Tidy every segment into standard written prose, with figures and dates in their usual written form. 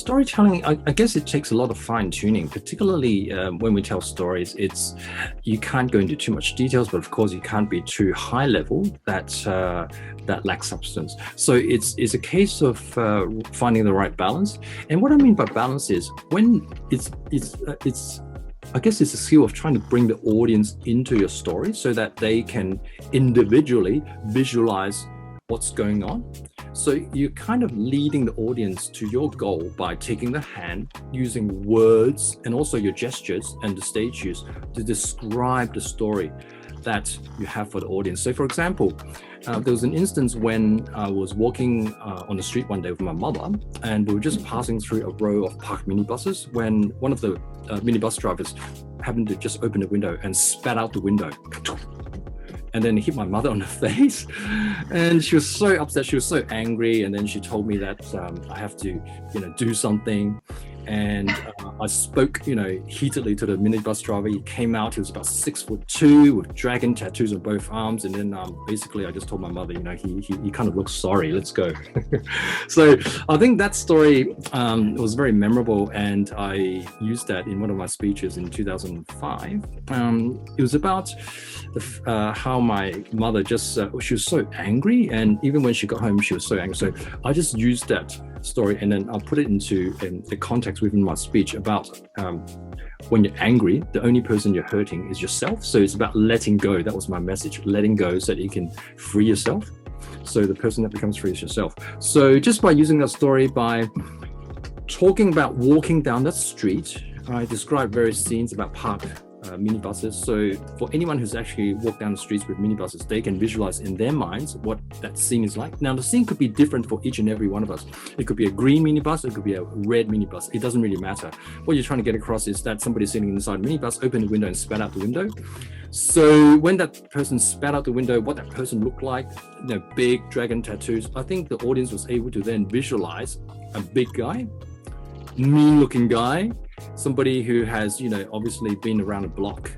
Storytelling, I guess it takes a lot of fine tuning, particularly when we tell stories. You can't go into too much details, but of course you can't be too high level that lacks substance. So it's a case of finding the right balance. And what I mean by balance is when I guess it's a skill of trying to bring the audience into your story so that they can individually visualize what's going on. So you're kind of leading the audience to your goal by taking the hand, using words and also your gestures and the stage use to describe the story that you have for the audience. So for example, there was an instance when I was walking on the street one day with my mother, and we were just passing through a row of parked minibuses when one of the minibus drivers happened to just open the window and spat out the window. And then hit my mother on the face, and she was so upset. She was so angry, and then she told me that I have to, do something. And I spoke, heatedly to the minibus driver. He came out. He was about 6'2" with dragon tattoos on both arms. And then basically, I just told my mother, he kind of looks sorry. Let's go. So I think that story was very memorable, and I used that in one of my speeches in 2005. It was about how my mother just she was so angry, and even when she got home, she was so angry. So I just used that story, and then I'll put it into the context within my speech about when you're angry, the only person you're hurting is yourself. So it's about letting go. That was my message, letting go so that you can free yourself. So the person that becomes free is yourself. So just by using that story, by talking about walking down the street, I described various scenes about parked minibuses. So for anyone who's actually walked down the streets with minibuses, they can visualize in their minds what that scene is like. Now, the scene could be different for each and every one of us. It could be a green minibus, it could be a red minibus. It doesn't really matter. What you're trying to get across is that somebody sitting inside a minibus opened the window and spat out the window. So when that person spat out the window, what that person looked like, big dragon tattoos, I think the audience was able to then visualize a big guy, mean-looking guy, somebody who has, obviously been around the block,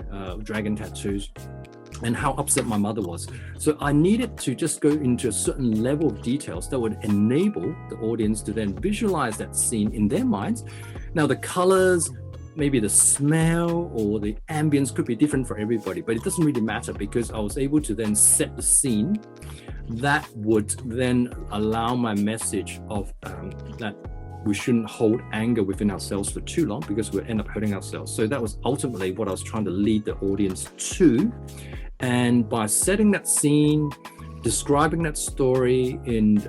dragon tattoos, and how upset my mother was. So I needed to just go into a certain level of details that would enable the audience to then visualize that scene in their minds. Now, the colors, maybe the smell or the ambience could be different for everybody, but it doesn't really matter because I was able to then set the scene that would then allow my message of that we shouldn't hold anger within ourselves for too long because we'll end up hurting ourselves. So that was ultimately what I was trying to lead the audience to. And by setting that scene, describing that story in,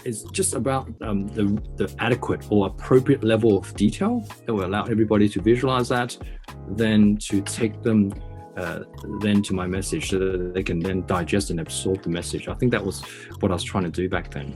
it's just about the adequate or appropriate level of detail that will allow everybody to visualize that, then to take them then to my message so that they can then digest and absorb the message. I think that was what I was trying to do back then.